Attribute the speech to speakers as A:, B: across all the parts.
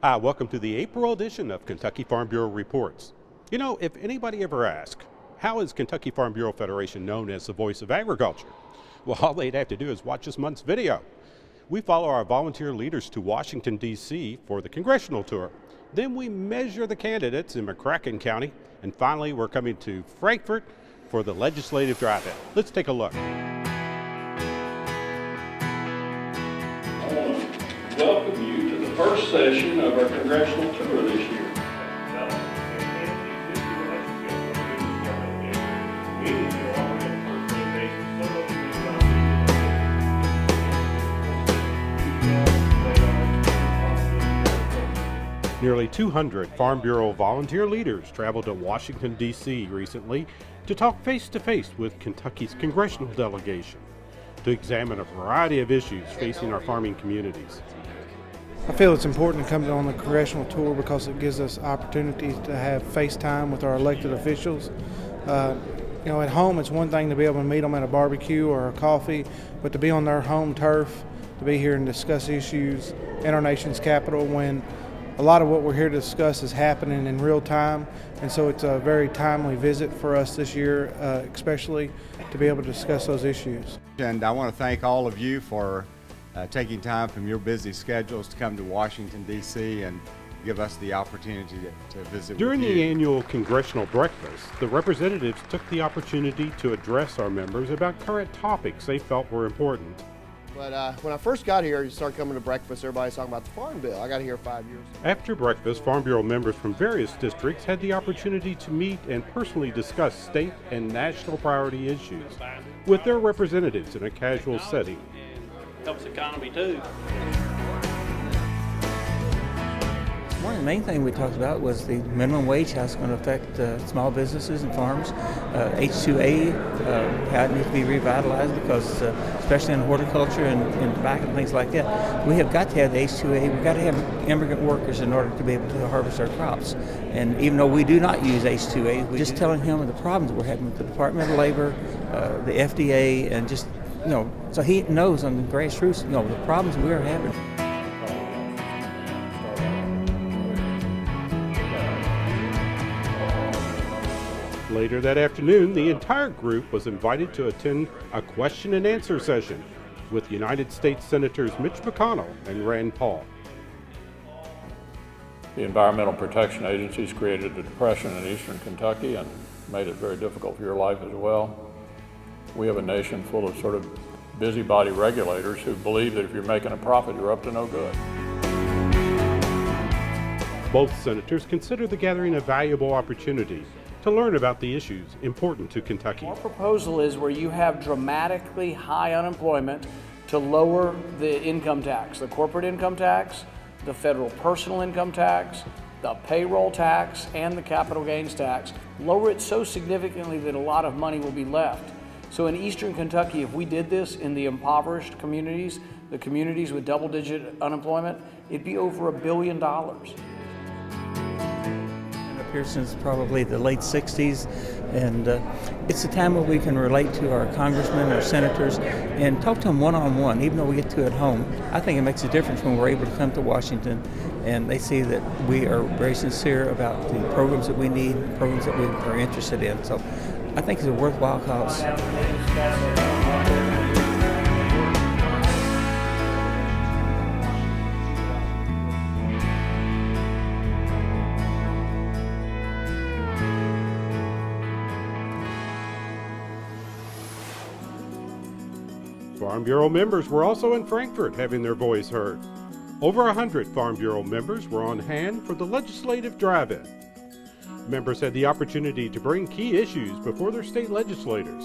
A: Hi, welcome to the April edition of Kentucky Farm Bureau Reports. You know, if anybody ever asks, how is Kentucky Farm Bureau Federation known as the voice of agriculture? Well, all they'd have to do is watch this month's video. We follow our volunteer leaders to Washington, D.C. for the congressional tour. Then we measure the candidates in McCracken County. And finally, we're coming to Frankfort for the legislative drive-in. Let's take a look.
B: I want to welcome you to the first session of our congressional tour this year.
A: Nearly 200 Farm Bureau volunteer leaders traveled to Washington, D.C. recently to talk face-to-face with Kentucky's congressional delegation to examine a variety of issues facing our farming communities.
C: I feel it's important to come on the congressional tour because it gives us opportunities to have face time with our elected officials. At home it's one thing to be able to meet them at a barbecue or a coffee, but to be on their home turf, to be here and discuss issues in our nation's capital when a lot of what we're here to discuss is happening in real time, and so it's a very timely visit for us this year, especially to be able to discuss those issues.
D: And I want to thank all of you for taking time from your busy schedules to come to Washington, D.C. and give us the opportunity to visit
A: During
D: with you.
A: the annual congressional breakfast, the representatives took the opportunity to address our members about current topics they felt were important.
E: But when I first got here, you start coming to breakfast, everybody's talking about the Farm Bill. I got here 5 years ago.
A: After breakfast, Farm Bureau members from various districts had the opportunity to meet and personally discuss state and national priority issues with their representatives in a casual setting.
B: Helps the economy too.
F: One of the main things we talked about was the minimum wage, how it's going to affect small businesses and farms. H-2A, how it needs to be revitalized because, especially in horticulture and tobacco and things like that, we have got to have the H-2A. We've got to have immigrant workers in order to be able to harvest our crops. And even though we do not use H-2A, we're just telling him of the problems we're having with the Department of Labor, the FDA, and just, so he knows on the grassroots, the problems we're having.
A: Later that afternoon, the entire group was invited to attend a question and answer session with United States Senators Mitch McConnell and Rand Paul.
G: The Environmental Protection Agency's created a depression in eastern Kentucky and made it very difficult for your life as well. We have a nation full of sort of busybody regulators who believe that if you're making a profit, you're up to no good.
A: Both senators consider the gathering a valuable opportunity to learn about the issues important to Kentucky.
H: Our proposal is where you have dramatically high unemployment to lower the income tax, the corporate income tax, the federal personal income tax, the payroll tax, and the capital gains tax. Lower it so significantly that a lot of money will be left. So in eastern Kentucky, if we did this in the impoverished communities, the communities with double-digit unemployment, it'd be over $1 billion.
F: Here since probably the late 60s, and it's a time when we can relate to our congressmen, our senators, and talk to them one-on-one, even though we get to at home. I think it makes a difference when we're able to come to Washington and they see that we are very sincere about the programs that we need, programs that we are interested in. So I think it's a worthwhile cause.
A: Farm Bureau members were also in Frankfort having their voice heard. Over 100 Farm Bureau members were on hand for the legislative drive-in. Members had the opportunity to bring key issues before their state legislators.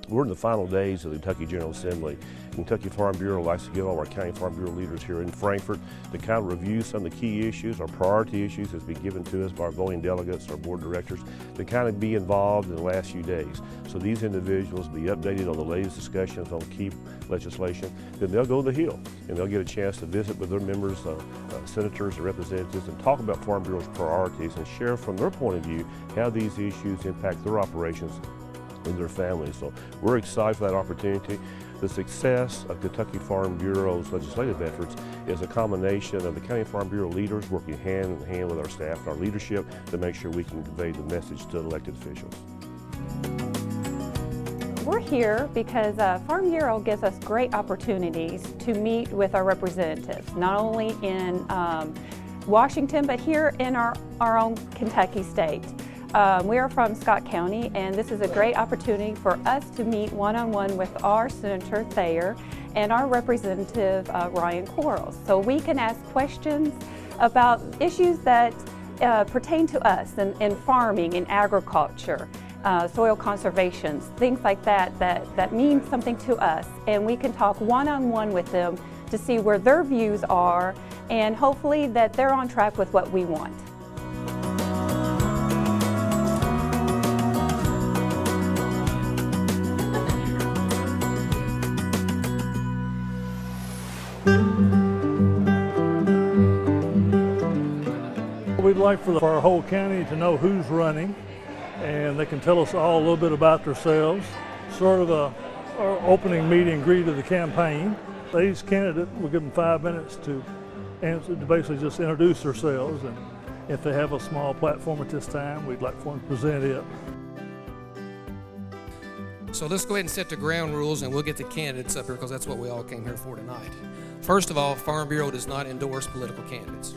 I: We're in the final days of the Kentucky General Assembly. Kentucky Farm Bureau likes to get all our county Farm Bureau leaders here in Frankfort to kind of review some of the key issues, our priority issues that's been given to us by our voting delegates, our board directors, to kind of be involved in the last few days. So these individuals be updated on the latest discussions on key legislation. Then they'll go to the Hill and they'll get a chance to visit with their members, senators and representatives, and talk about Farm Bureau's priorities and share from their point of view how these issues impact their operations and their families. So we're excited for that opportunity. The success of Kentucky Farm Bureau's legislative efforts is a combination of the County Farm Bureau leaders working hand in hand with our staff and our leadership to make sure we can convey the message to elected officials.
J: We're here because Farm Bureau gives us great opportunities to meet with our representatives, not only in Washington, but here in our own Kentucky state. We are from Scott County, and this is a great opportunity for us to meet one-on-one with our Senator Thayer and our Representative Ryan Quarles. So we can ask questions about issues that pertain to us in farming, in agriculture, soil conservation, things like that mean something to us. And we can talk one-on-one with them to see where their views are, and hopefully that they're on track with what we want.
K: We'd like for our whole county to know who's running, and they can tell us all a little bit about themselves, sort of our opening meet and greet of the campaign. Each candidate, we'll give them 5 minutes to basically just introduce themselves, and if they have a small platform at this time, we'd like for them to present it.
L: So let's go ahead and set the ground rules, and we'll get the candidates up here because that's what we all came here for tonight. First of all, Farm Bureau does not endorse political candidates.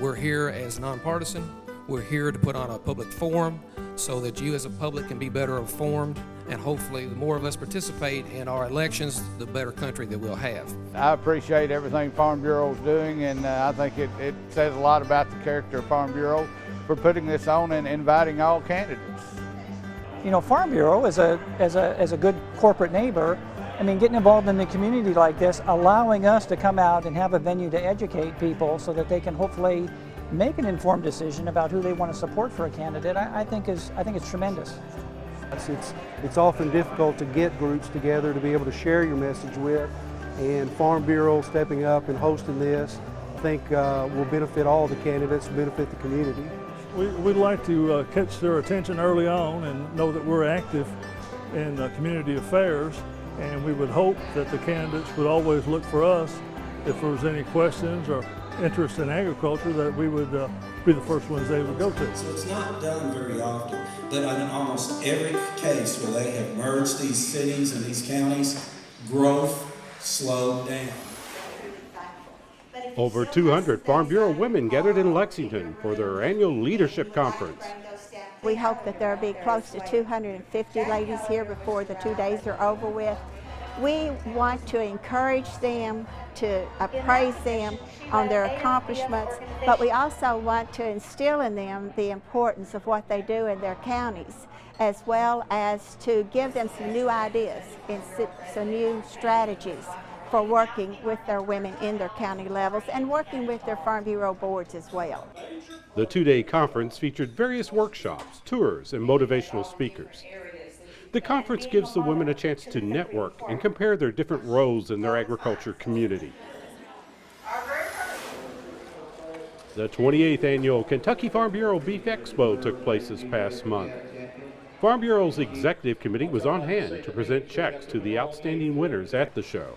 L: We're here as nonpartisan. We're here to put on a public forum so that you as a public can be better informed, and hopefully the more of us participate in our elections, the better country that we'll have.
M: I appreciate everything Farm Bureau is doing, and I think it says a lot about the character of Farm Bureau for putting this on and inviting all candidates.
N: You know, Farm Bureau as a good corporate neighbor, I mean, getting involved in the community like this, allowing us to come out and have a venue to educate people so that they can hopefully make an informed decision about who they want to support for a candidate, I think it's tremendous.
O: It's often difficult to get groups together to be able to share your message with, and Farm Bureau stepping up and hosting this, I think will benefit all the candidates, benefit the community.
K: We'd like to catch their attention early on and know that we're active in community affairs, and we would hope that the candidates would always look for us if there was any questions or interest in agriculture, that we would be the first ones they would go to.
P: So it's not done very often, but in almost every case where they have merged these cities and these counties, growth slowed down.
A: Over 200 Farm Bureau women gathered in Lexington for their annual leadership conference.
Q: We hope that there will be close to 250 ladies here before the 2 days are over with. We want to encourage them, to appraise them on their accomplishments, but we also want to instill in them the importance of what they do in their counties, as well as to give them some new ideas and some new strategies for working with their women in their county levels and working with their Farm Bureau boards as well.
A: The two-day conference featured various workshops, tours, and motivational speakers. The conference gives the women a chance to network and compare their different roles in their agriculture community. The 28th annual Kentucky Farm Bureau Beef Expo took place this past month. Farm Bureau's executive committee was on hand to present checks to the outstanding winners at the show.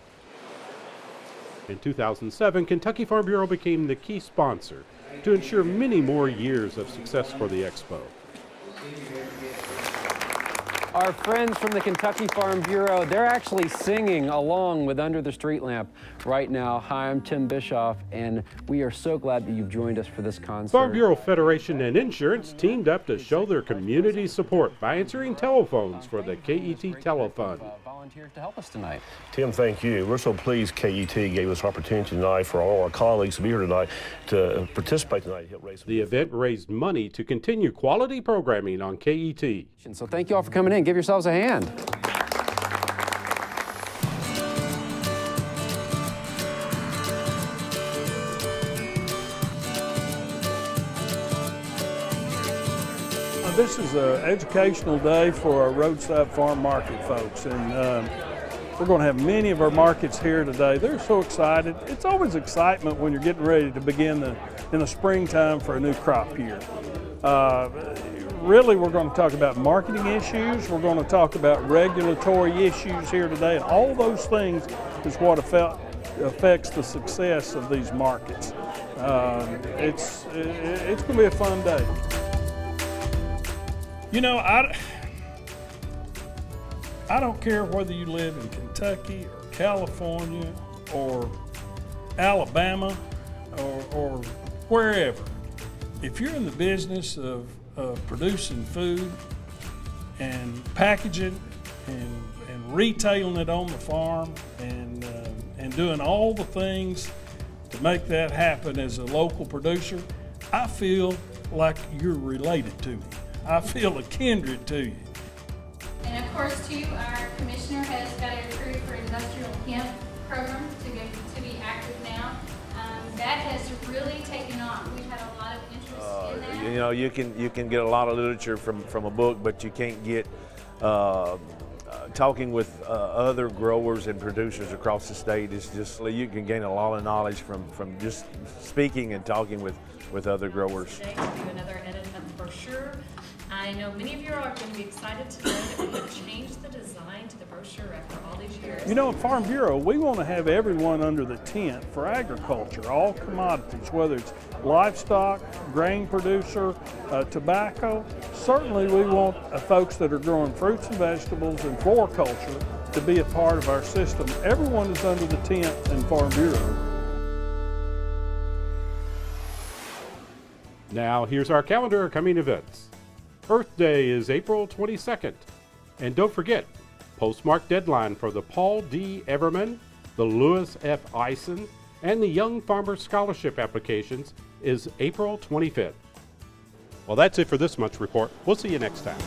A: In 2007, Kentucky Farm Bureau became the key sponsor to ensure many more years of success for the expo.
R: Our friends from the Kentucky Farm Bureau, they're actually singing along with Under the Street Lamp right now. Hi, I'm Tim Bischoff, and we are so glad that you've joined us for this concert.
A: Farm Bureau Federation and Insurance teamed up to show their community support by answering telephones for the KET Telefund.
R: Volunteers to help us tonight.
I: Tim, thank you. We're so pleased KET gave us opportunity tonight for all our colleagues to be here tonight to participate tonight.
A: The event raised money to continue quality programming on KET.
R: So thank you all for coming in. Give yourselves a hand.
K: This is an educational day for our roadside farm market folks, and we're going to have many of our markets here today. They're so excited. It's always excitement when you're getting ready to begin in the springtime for a new crop year. really we're going to talk about marketing issues, we're going to talk about regulatory issues here today, and all those things is what affects the success of these markets. It's going to be a fun day. You know, I don't care whether you live in Kentucky or California or Alabama or wherever. If you're in the business of producing food and packaging and retailing it on the farm and doing all the things to make that happen as a local producer, I feel like you're related to me. I feel a kindred to you.
S: And of course, too, our commissioner has got a crew for industrial hemp program to be active now. That has really taken off. We've had a lot of interest in that.
T: You know, you can get a lot of literature from a book, but you can't get talking with other growers and producers across the state. Is just, you can gain a lot of knowledge from just speaking and talking with other growers.
U: Today to do another edit of the brochure. I know many of you are going to be excited to know that we have changed the design to the brochure after all these years.
K: You know, at Farm Bureau, we want to have everyone under the tent for agriculture, all commodities, whether it's livestock, grain producer, tobacco. Certainly we want folks that are growing fruits and vegetables and floriculture to be a part of our system. Everyone is under the tent in Farm Bureau.
A: Now here's our calendar of coming events. Earth Day is April 22nd. And don't forget, postmark deadline for the Paul D. Everman, the Lewis F. Eisen, and the Young Farmer Scholarship applications is April 25th. Well, that's it for this month's report. We'll see you next time.